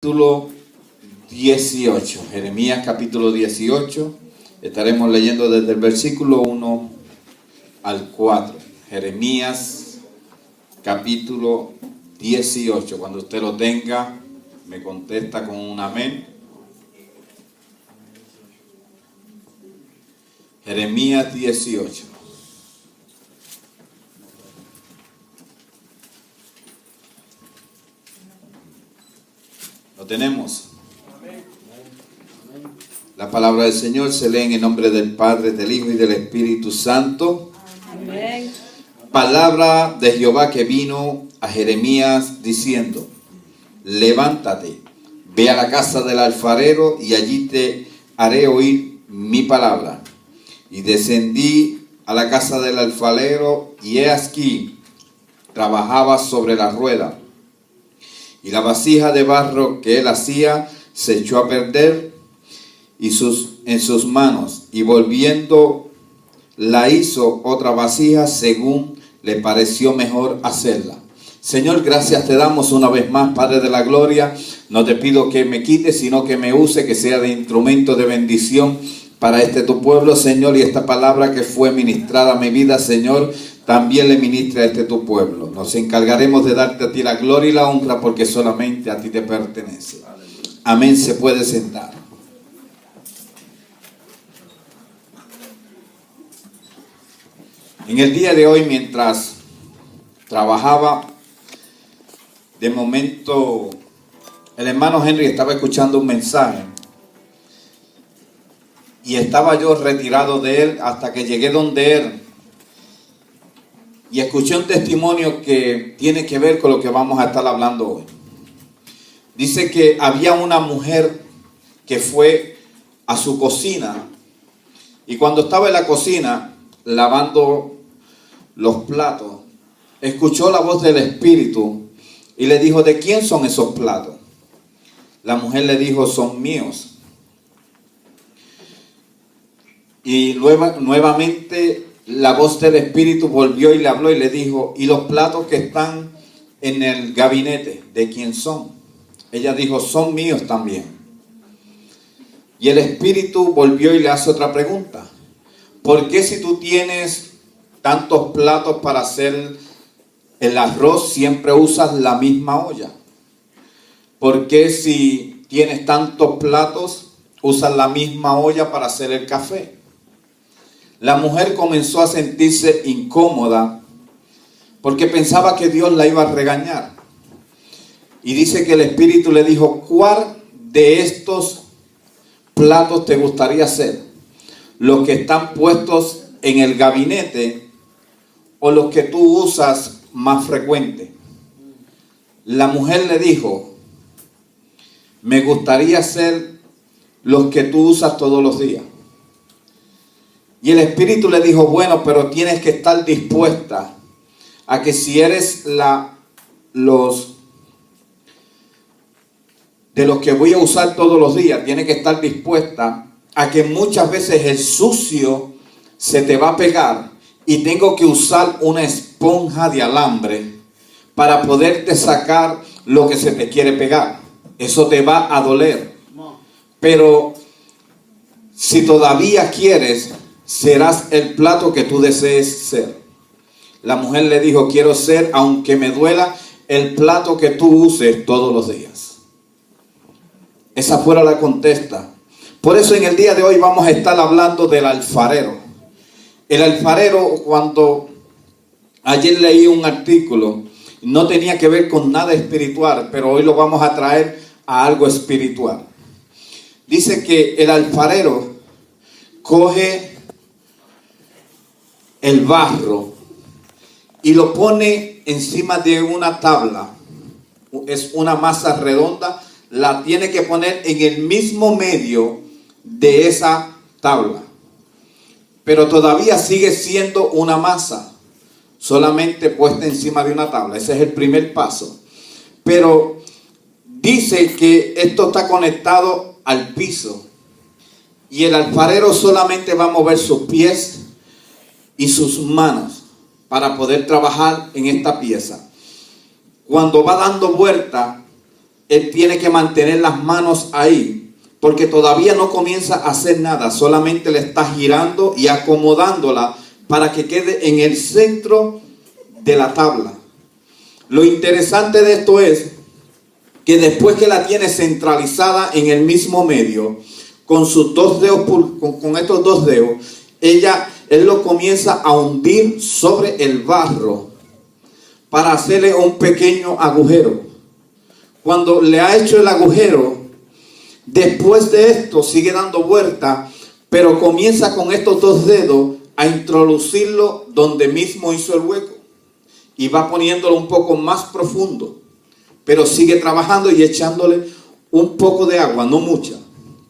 Capítulo 18, Jeremías capítulo 18, estaremos leyendo desde el versículo 1 al 4, Jeremías capítulo 18, cuando usted lo tenga, me contesta con un amén. Jeremías 18. ¿Lo tenemos? La palabra del Señor se lee en el nombre del Padre, del Hijo y del Espíritu Santo. Amén. Palabra de Jehová que vino a Jeremías diciendo: levántate, ve a la casa del alfarero y allí te haré oír mi palabra. Y descendí a la casa del alfarero y he aquí trabajaba sobre la rueda. Y la vasija de barro que él hacía se echó a perder en sus manos, y volviendo la hizo otra vasija según le pareció mejor hacerla. Señor, gracias te damos una vez más, Padre de la gloria. No te pido que me quites, sino que me use, que sea de instrumento de bendición para tu pueblo, Señor, y esta palabra que fue ministrada a mi vida, Señor, también le ministra a tu pueblo. Nos encargaremos de darte a ti la gloria y la honra, porque solamente a ti te pertenece. Amén. Se puede sentar. En el día de hoy, mientras trabajaba, de momento el hermano Henry estaba escuchando un mensaje y estaba yo retirado de él hasta que llegué donde él y escuché un testimonio que tiene que ver con lo que vamos a estar hablando hoy. Dice que había una mujer que fue a su cocina, y cuando estaba en la cocina lavando los platos, escuchó la voz del Espíritu y le dijo: ¿de quién son esos platos? La mujer le dijo: son míos. Y nuevamente la voz del Espíritu volvió y le habló y le dijo: ¿y los platos que están en el gabinete, de quién son? Ella dijo: son míos también. Y el Espíritu volvió y le hace otra pregunta: ¿por qué, si tú tienes tantos platos para hacer el arroz, siempre usas la misma olla? ¿Por qué, si tienes tantos platos, usas la misma olla para hacer el café? La mujer comenzó a sentirse incómoda porque pensaba que Dios la iba a regañar. Y dice que el Espíritu le dijo: ¿cuál de estos platos te gustaría hacer? ¿Los que están puestos en el gabinete o los que tú usas más frecuente? La mujer le dijo: me gustaría hacer los que tú usas todos los días. Y el Espíritu le dijo: bueno, pero tienes que estar dispuesta a que si eres de los que voy a usar todos los días, tienes que estar dispuesta a que muchas veces el sucio se te va a pegar y tengo que usar una esponja de alambre para poderte sacar lo que se te quiere pegar. Eso te va a doler. Pero si todavía quieres, serás el plato que tú desees ser. La mujer le dijo: quiero ser, aunque me duela, el plato que tú uses todos los días. Esa fue la contesta. Por eso en el día de hoy vamos a estar hablando del alfarero. El alfarero, cuando ayer leí un artículo, no tenía que ver con nada espiritual, pero hoy lo vamos a traer a algo espiritual. Dice que el alfarero coge el barro y lo pone encima de una tabla. Es una masa redonda, la tiene que poner en el mismo medio de esa tabla, pero todavía sigue siendo una masa, solamente puesta encima de una tabla. Ese es el primer paso. Pero dice que esto está conectado al piso y el alfarero solamente va a mover sus pies y sus manos para poder trabajar en esta pieza. Cuando va dando vuelta, él tiene que mantener las manos ahí, porque todavía no comienza a hacer nada, solamente le está girando y acomodándola para que quede en el centro de la tabla. Lo interesante de esto es que después que la tiene centralizada en el mismo medio, con sus dos dedos, con estos dos dedos, él lo comienza a hundir sobre el barro para hacerle un pequeño agujero. Cuando le ha hecho el agujero, después de esto sigue dando vuelta, pero comienza con estos dos dedos a introducirlo donde mismo hizo el hueco y va poniéndolo un poco más profundo, pero sigue trabajando y echándole un poco de agua, no mucha,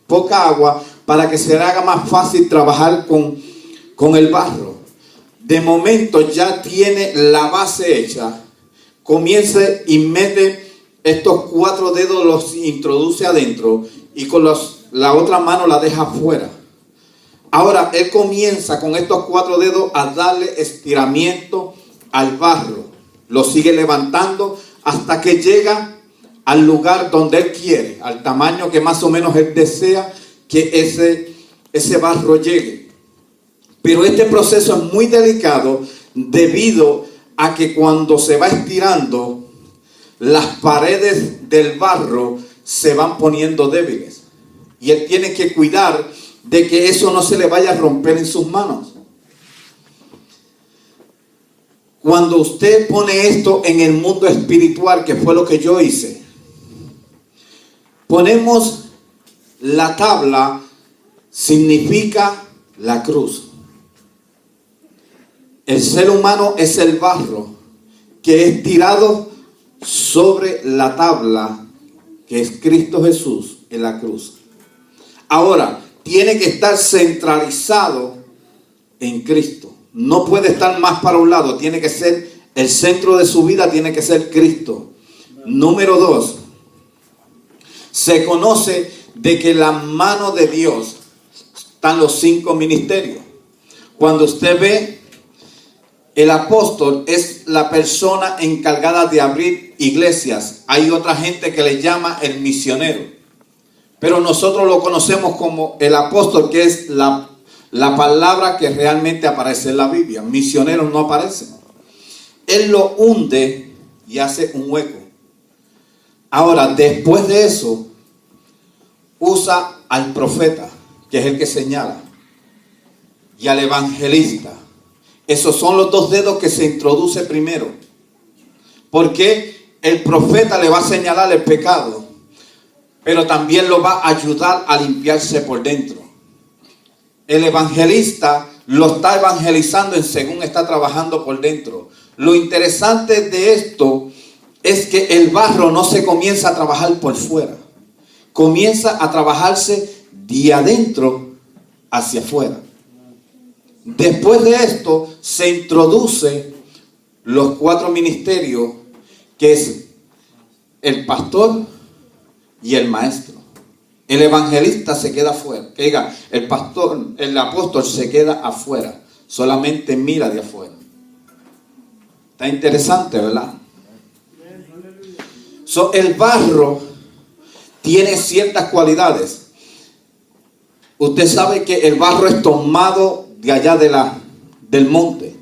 poca agua, para que se le haga más fácil trabajar con el barro. De momento ya tiene la base hecha, comienza y mete estos 4 dedos, los introduce adentro y con la otra mano la deja afuera. Ahora él comienza con estos 4 dedos a darle estiramiento al barro. Lo sigue levantando hasta que llega al lugar donde él quiere, al tamaño que más o menos él desea que ese barro llegue. Pero este proceso es muy delicado debido a que cuando se va estirando, las paredes del barro se van poniendo débiles. Y él tiene que cuidar de que eso no se le vaya a romper en sus manos. Cuando usted pone esto en el mundo espiritual, que fue lo que yo hice, ponemos la tabla, significa la cruz. El ser humano es el barro que es tirado sobre la tabla, que es Cristo Jesús en la cruz. Ahora, tiene que estar centralizado en Cristo. No puede estar más para un lado. Tiene que ser el centro de su vida, tiene que ser Cristo. Número 2. Se conoce de que la mano de Dios están los 5 ministerios. Cuando usted ve, el apóstol es la persona encargada de abrir iglesias. Hay otra gente que le llama el misionero. Pero nosotros lo conocemos como el apóstol, que es la palabra que realmente aparece en la Biblia. Misioneros no aparecen. Él lo hunde y hace un hueco. Ahora, después de eso, usa al profeta, que es el que señala, y al evangelista. Esos son los 2 dedos que se introduce primero. Porque el profeta le va a señalar el pecado, pero también lo va a ayudar a limpiarse por dentro. El evangelista lo está evangelizando en según está trabajando por dentro. Lo interesante de esto es que el barro no se comienza a trabajar por fuera. Comienza a trabajarse de adentro hacia afuera. Después de esto se introduce los 4 ministerios, que es el pastor y el maestro. El evangelista se queda afuera. Que diga, el apóstol se queda afuera. Solamente mira de afuera. Está interesante, ¿verdad? El barro tiene ciertas cualidades. Usted sabe que el barro es tomado de allá del monte.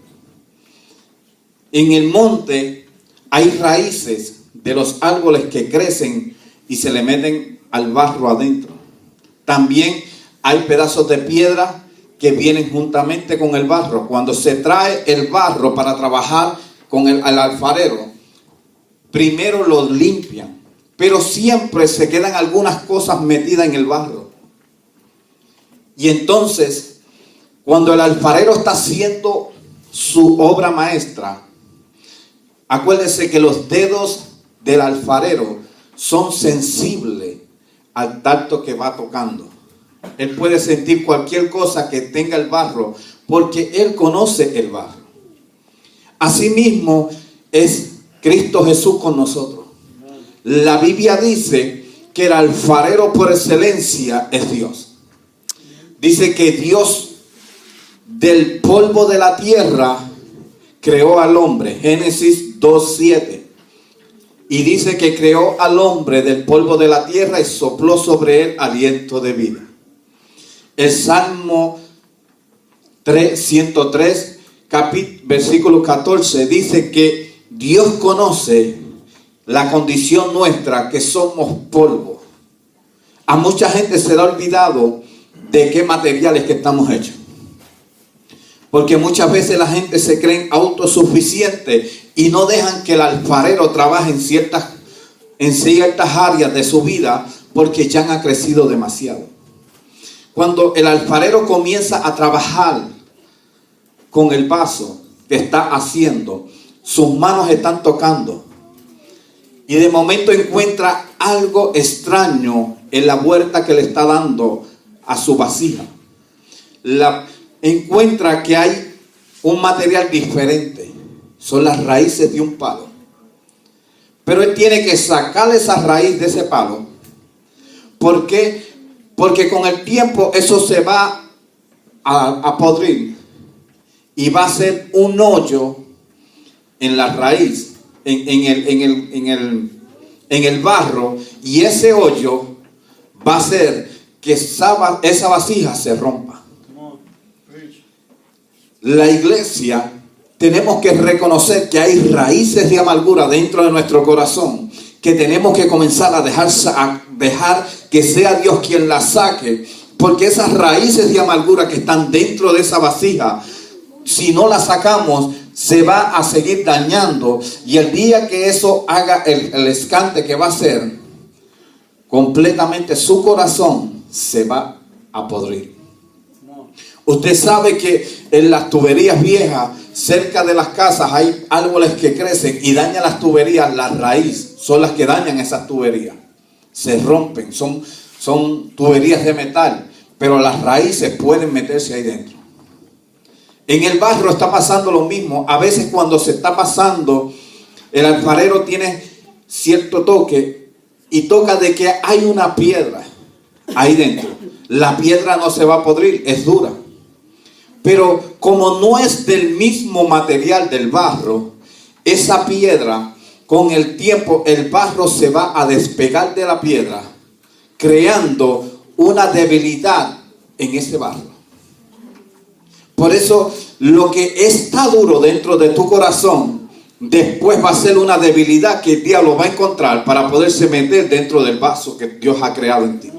En el monte hay raíces de los árboles que crecen y se le meten al barro adentro. También hay pedazos de piedra que vienen juntamente con el barro. Cuando se trae el barro para trabajar con el alfarero, primero lo limpian, pero siempre se quedan algunas cosas metidas en el barro. Y entonces, cuando el alfarero está haciendo su obra maestra, acuérdese que los dedos del alfarero son sensibles al tacto que va tocando. Él puede sentir cualquier cosa que tenga el barro, porque él conoce el barro. Asimismo es Cristo Jesús con nosotros. La Biblia dice que el alfarero por excelencia es Dios. Dice que Dios del polvo de la tierra creó al hombre. Génesis 2:7. Y dice que creó al hombre del polvo de la tierra y sopló sobre él aliento de vida. El Salmo 103, versículo 14, dice que Dios conoce la condición nuestra, que somos polvo. A mucha gente se le ha olvidado de qué materiales que estamos hechos. Porque muchas veces la gente se cree autosuficiente y no dejan que el alfarero trabaje en ciertas áreas de su vida, porque ya han crecido demasiado. Cuando el alfarero comienza a trabajar con el vaso que está haciendo, sus manos están tocando y de momento encuentra algo extraño en la vuelta que le está dando a su vasija. Encuentra que hay un material diferente. Son las raíces de un palo. Pero él tiene que sacar esa raíz de ese palo. ¿Por qué? Porque con el tiempo eso se va a podrir y va a ser un hoyo en la raíz, en el barro, y ese hoyo va a hacer que esa vasija se rompa. La iglesia, tenemos que reconocer que hay raíces de amargura dentro de nuestro corazón, que tenemos que comenzar a dejar que sea Dios quien la saque, porque esas raíces de amargura que están dentro de esa vasija, si no las sacamos, se va a seguir dañando, y el día que eso haga el escante que va a hacer, completamente su corazón se va a podrir. Usted sabe que en las tuberías viejas, cerca de las casas, hay árboles que crecen y dañan las tuberías. La raíz son las que dañan esas tuberías. Se rompen, son tuberías de metal, pero las raíces pueden meterse ahí dentro. En el barro está pasando lo mismo. A veces cuando se está pasando, el alfarero tiene cierto toque y toca de que hay una piedra ahí dentro. La piedra no se va a podrir, es dura. Pero como no es del mismo material del barro, esa piedra, con el tiempo, el barro se va a despegar de la piedra, creando una debilidad en ese barro. Por eso, lo que está duro dentro de tu corazón, después va a ser una debilidad que el diablo va a encontrar para poderse meter dentro del vaso que Dios ha creado en ti.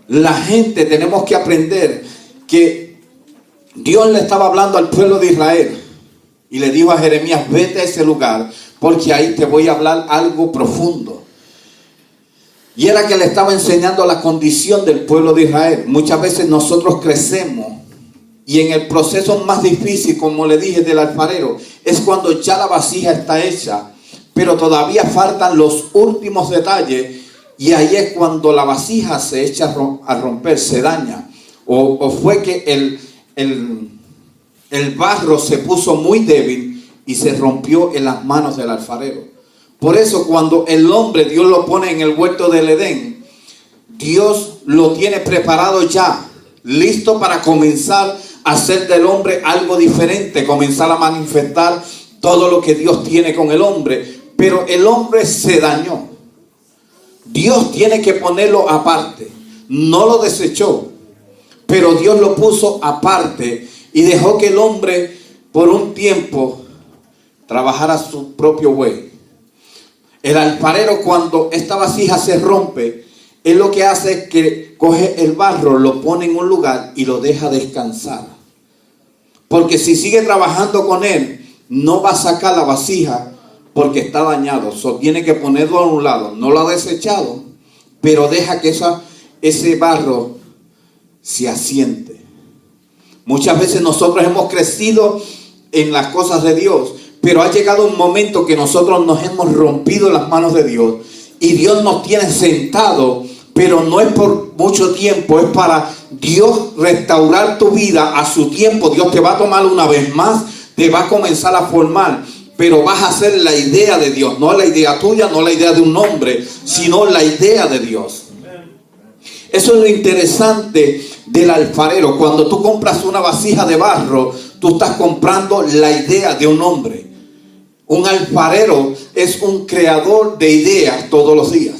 La gente, tenemos que aprender que Dios le estaba hablando al pueblo de Israel y le dijo a Jeremías: vete a ese lugar porque ahí te voy a hablar algo profundo. Y era que le estaba enseñando la condición del pueblo de Israel. Muchas veces nosotros crecemos y en el proceso más difícil, como le dije, del alfarero, es cuando ya la vasija está hecha, pero todavía faltan los últimos detalles, y ahí es cuando la vasija se echa a romper, se daña, o fue que el barro se puso muy débil y se rompió en las manos del alfarero. Por eso cuando el hombre, Dios lo pone en el huerto del Edén, Dios lo tiene preparado ya, listo para comenzar a hacer del hombre algo diferente, comenzar a manifestar todo lo que Dios tiene con el hombre. Pero el hombre se dañó. Dios tiene que ponerlo aparte. No lo desechó, pero Dios lo puso aparte y dejó que el hombre por un tiempo trabajara su propio güey. El alfarero, cuando esta vasija se rompe, él lo que hace es que coge el barro, lo pone en un lugar y lo deja descansar. Porque si sigue trabajando con él, no va a sacar la vasija porque está dañado. Tiene que ponerlo a un lado. No lo ha desechado, pero deja que ese barro se asiente. Muchas veces nosotros hemos crecido en las cosas de Dios, pero ha llegado un momento que nosotros nos hemos rompido las manos de Dios y Dios nos tiene sentado, pero no es por mucho tiempo, es para Dios restaurar tu vida a su tiempo. Dios te va a tomar una vez más, te va a comenzar a formar, pero vas a hacer la idea de Dios, no la idea tuya, no la idea de un hombre, sino la idea de Dios. Eso es lo interesante del alfarero. Cuando tú compras una vasija de barro, tú estás comprando la idea de un hombre. Un alfarero es un creador de ideas todos los días.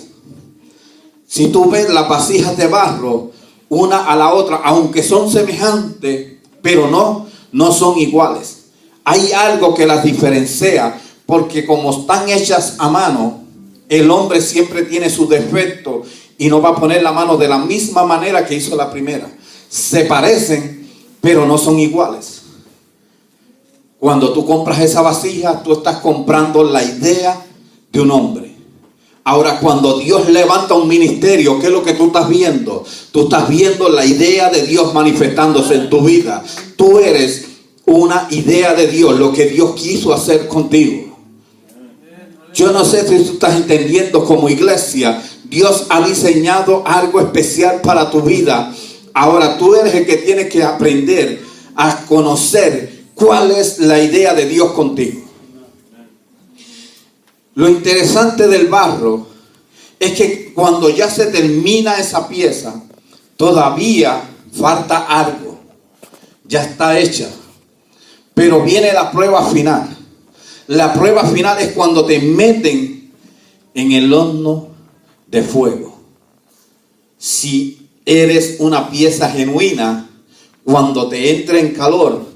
Si tú ves las vasijas de barro, una a la otra, aunque son semejantes, pero no son iguales. Hay algo que las diferencia, porque como están hechas a mano, el hombre siempre tiene su defecto y no va a poner la mano de la misma manera que hizo la primera. Se parecen, pero no son iguales. Cuando tú compras esa vasija, tú estás comprando la idea de un hombre. Ahora, cuando Dios levanta un ministerio, ¿qué es lo que tú estás viendo? Tú estás viendo la idea de Dios manifestándose en tu vida. Tú eres una idea de Dios, lo que Dios quiso hacer contigo. Yo no sé si tú estás entendiendo, como iglesia, Dios ha diseñado algo especial para tu vida. Ahora tú eres el que tiene que aprender a conocer cuál es la idea de Dios contigo. Lo interesante del barro es que cuando ya se termina esa pieza, todavía falta algo. Ya está hecha. Pero viene la prueba final. La prueba final es cuando te meten en el horno de fuego. Si eres una pieza genuina, cuando te entre en calor,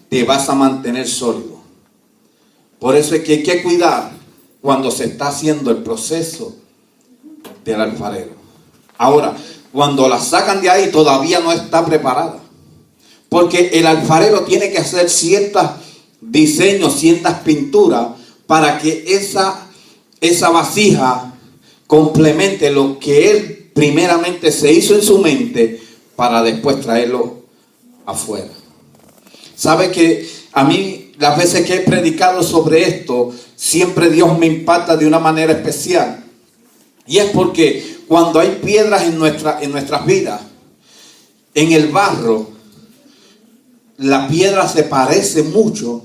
te vas a mantener sólido. Por eso es que hay que cuidar cuando se está haciendo el proceso del alfarero. Ahora, cuando la sacan de ahí, todavía no está preparada. Porque el alfarero tiene que hacer ciertos diseños, ciertas pinturas, para que esa vasija complemente lo que él primeramente se hizo en su mente, para después traerlo afuera. ¿Sabe que a mí, las veces que he predicado sobre esto, siempre Dios me impacta de una manera especial? Y es porque cuando hay piedras en nuestras vidas, en el barro, la piedra se parece mucho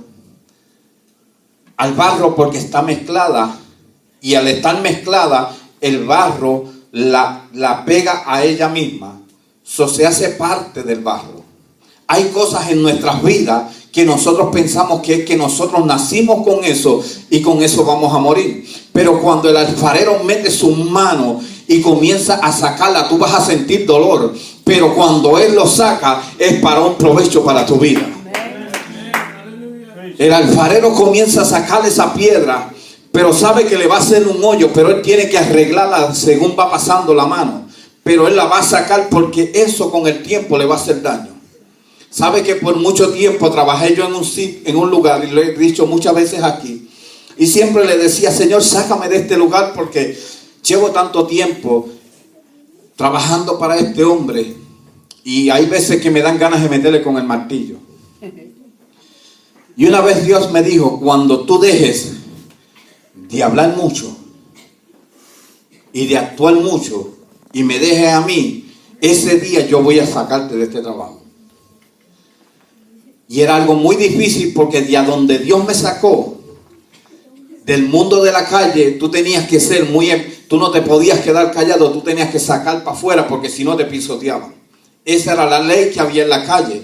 al barro porque está mezclada, y al estar mezclada, el barro la pega a ella misma. Se hace parte del barro. Hay cosas en nuestras vidas que nosotros pensamos que nosotros nacimos con eso y con eso vamos a morir. Pero cuando el alfarero mete su mano y comienza a sacarla, tú vas a sentir dolor. Pero cuando él lo saca, es para un provecho para tu vida. El alfarero comienza a sacar esa piedra, pero sabe que le va a hacer un hoyo, pero él tiene que arreglarla según va pasando la mano. Pero él la va a sacar porque eso con el tiempo le va a hacer daño. Sabe que por mucho tiempo trabajé yo en un lugar, y lo he dicho muchas veces aquí, y siempre le decía: Señor, sácame de este lugar porque llevo tanto tiempo trabajando para este hombre, y hay veces que me dan ganas de meterle con el martillo. Y una vez Dios me dijo: cuando tú dejes de hablar mucho y de actuar mucho y me dejes a mí, ese día yo voy a sacarte de este trabajo. Y era algo muy difícil, porque de donde Dios me sacó, del mundo de la calle, tú tenías que ser tú no te podías quedar callado, tú tenías que sacar para afuera, porque si no te pisoteaban. Esa era la ley que había en la calle.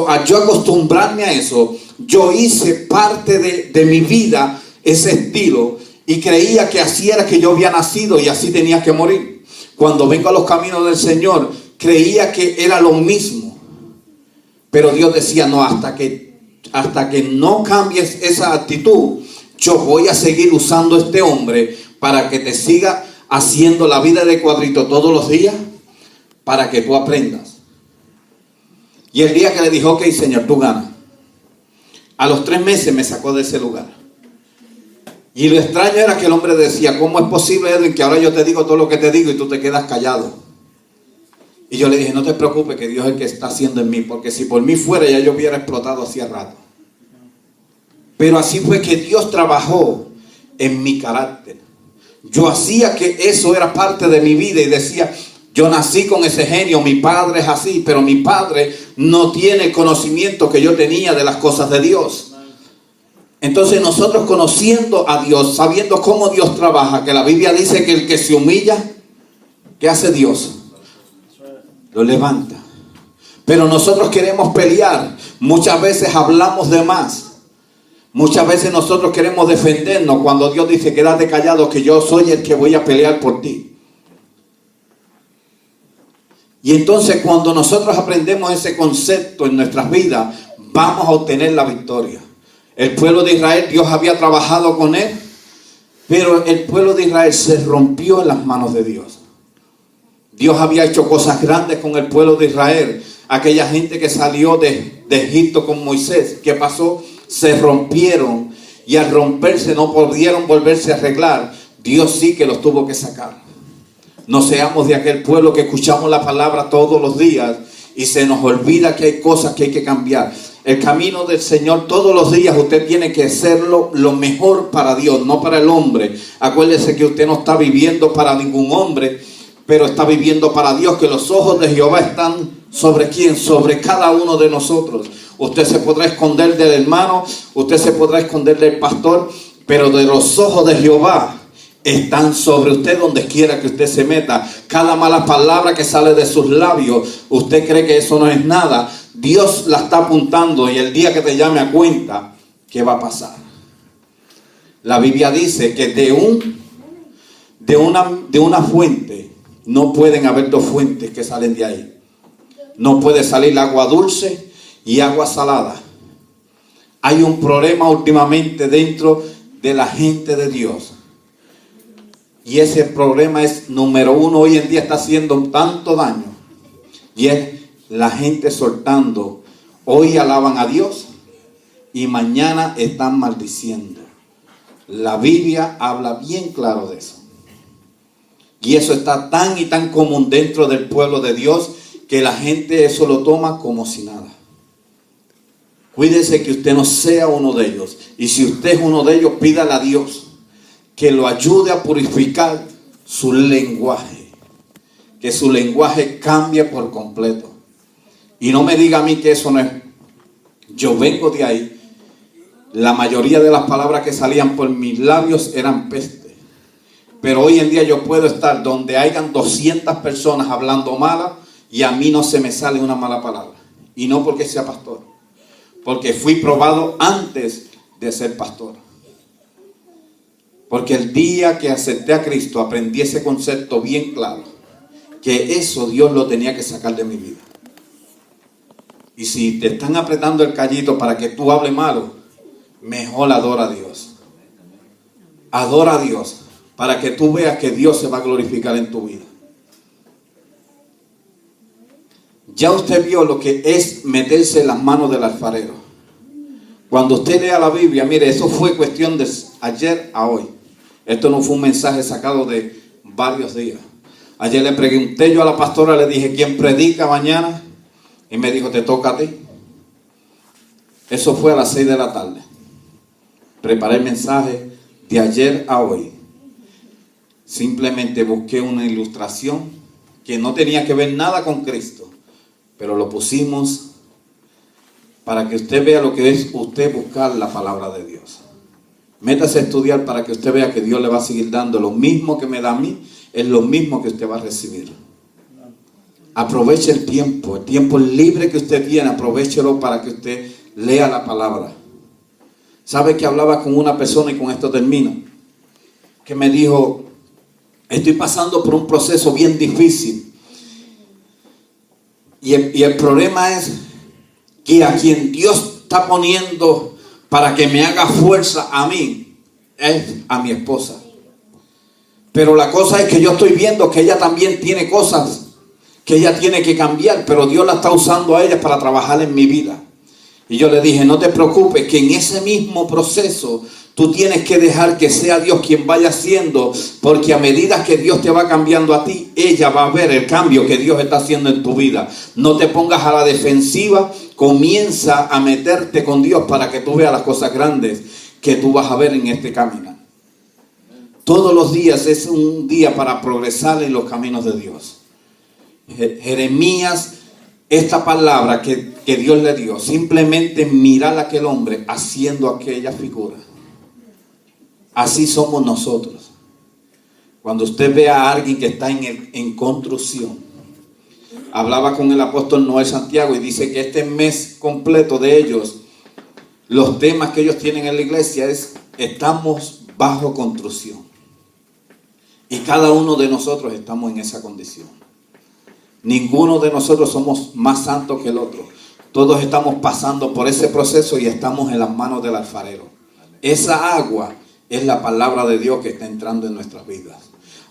Al yo acostumbrarme a eso, yo hice parte de mi vida ese estilo, y creía que así era que yo había nacido y así tenía que morir. Cuando vengo a los caminos del Señor, creía que era lo mismo. Pero Dios decía: no, hasta que no cambies esa actitud, yo voy a seguir usando a este hombre para que te siga haciendo la vida de cuadrito todos los días, para que tú aprendas. Y el día que le dijo: ok, Señor, tú ganas, a los 3 meses me sacó de ese lugar. Y lo extraño era que el hombre decía: ¿cómo es posible, Edwin, que ahora yo te digo todo lo que te digo y tú te quedas callado? Y yo le dije: no te preocupes, que Dios es el que está haciendo en mí, porque si por mí fuera, ya yo hubiera explotado hacía rato. Pero así fue que Dios trabajó en mi carácter. Yo hacía que eso era parte de mi vida y decía: yo nací con ese genio, mi padre es así, pero mi padre no tiene el conocimiento que yo tenía de las cosas de Dios. Entonces nosotros, conociendo a Dios, sabiendo cómo Dios trabaja, que la Biblia dice que el que se humilla, ¿qué hace Dios? Lo levanta. Pero nosotros queremos pelear. Muchas veces hablamos de más. Muchas veces nosotros queremos defendernos cuando Dios dice, quédate callado que yo soy el que voy a pelear por ti. Y entonces cuando nosotros aprendemos ese concepto en nuestras vidas, vamos a obtener la victoria. El pueblo de Israel, Dios había trabajado con él, pero el pueblo de Israel se rompió en las manos de Dios. Dios había hecho cosas grandes con el pueblo de Israel. Aquella gente que salió de Egipto con Moisés, ¿qué pasó? Se rompieron y al romperse no pudieron volverse a arreglar. Dios sí que los tuvo que sacar. No seamos de aquel pueblo que escuchamos la palabra todos los días y se nos olvida que hay cosas que hay que cambiar. El camino del Señor todos los días usted tiene que hacerlo lo mejor para Dios, no para el hombre. Acuérdese que usted no está viviendo para ningún hombre, pero está viviendo para Dios, que los ojos de Jehová están ¿sobre quién? Sobre cada uno de nosotros. Usted se podrá esconder del hermano, usted se podrá esconder del pastor, pero de los ojos de Jehová están sobre usted donde quiera que usted se meta. Cada mala palabra que sale de sus labios, usted cree que eso no es nada. Dios la está apuntando y el día que te llame a cuenta, ¿qué va a pasar? La Biblia dice que de una fuente no pueden haber dos fuentes que salen de ahí. No puede salir agua dulce y agua salada. Hay un problema últimamente dentro de la gente de Dios. Y ese problema es número uno. Hoy en día está haciendo tanto daño. Y es la gente soltando. Hoy alaban a Dios y mañana están maldiciendo. La Biblia habla bien claro de eso. Y eso está tan y tan común dentro del pueblo de Dios que la gente eso lo toma como si nada. Cuídese que usted no sea uno de ellos. Y si usted es uno de ellos, pídale a Dios que lo ayude a purificar su lenguaje. Que su lenguaje cambie por completo. Y no me diga a mí que eso no es. Yo vengo de ahí. La mayoría de las palabras que salían por mis labios eran peste. Pero hoy en día yo puedo estar donde hayan 200 personas hablando mala y a mí no se me sale una mala palabra. Y no porque sea pastor. Porque fui probado antes de ser pastor. Porque el día que acepté a Cristo aprendí ese concepto bien claro. Que eso Dios lo tenía que sacar de mi vida. Y si te están apretando el callito para que tú hables malo, mejor adora a Dios. Adora a Dios para que tú veas que Dios se va a glorificar en tu vida. Ya usted vio lo que es meterse en las manos del alfarero. Cuando usted lea la Biblia, mire, eso fue cuestión de ayer a hoy. Esto no fue un mensaje sacado de varios días. Ayer le pregunté yo a la pastora, le dije, ¿quién predica mañana? Y me dijo, te toca a ti. Eso fue a las 6 de la tarde. Preparé el mensaje de ayer a hoy. Simplemente busqué una ilustración que no tenía que ver nada con Cristo, pero lo pusimos para que usted vea lo que es usted buscar la palabra de Dios. Métase a estudiar para que usted vea que Dios le va a seguir dando lo mismo que me da a mí, es lo mismo que usted va a recibir. Aproveche el tiempo libre que usted tiene, aprovechelo para que usted lea la palabra. ¿Sabe que hablaba con una persona y con esto termino? Que me dijo, estoy pasando por un proceso bien difícil. Y el problema es que a quien Dios está poniendo para que me haga fuerza a mí, es a mi esposa. Pero la cosa es que yo estoy viendo que ella también tiene cosas que ella tiene que cambiar, pero Dios la está usando a ella para trabajar en mi vida. Y yo le dije, no te preocupes, que en ese mismo proceso tú tienes que dejar que sea Dios quien vaya haciendo, porque a medida que Dios te va cambiando a ti, ella va a ver el cambio que Dios está haciendo en tu vida. No te pongas a la defensiva, comienza a meterte con Dios para que tú veas las cosas grandes que tú vas a ver en este camino. Todos los días es un día para progresar en los caminos de Dios. Jeremías, esta palabra que Dios le dio, simplemente mirar a aquel hombre haciendo aquella figura. Así somos nosotros. Cuando usted ve a alguien que está en construcción. Hablaba con el apóstol Noel Santiago y dice que este mes completo de ellos los temas que ellos tienen en la iglesia es: estamos bajo construcción. Y cada uno de nosotros estamos en esa condición. Ninguno de nosotros somos más santos que el otro. Todos estamos pasando por ese proceso y estamos en las manos del alfarero. Esa agua es la palabra de Dios que está entrando en nuestras vidas.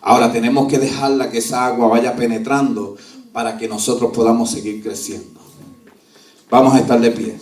Ahora tenemos que dejarla que esa agua vaya penetrando para que nosotros podamos seguir creciendo. Vamos a estar de pie.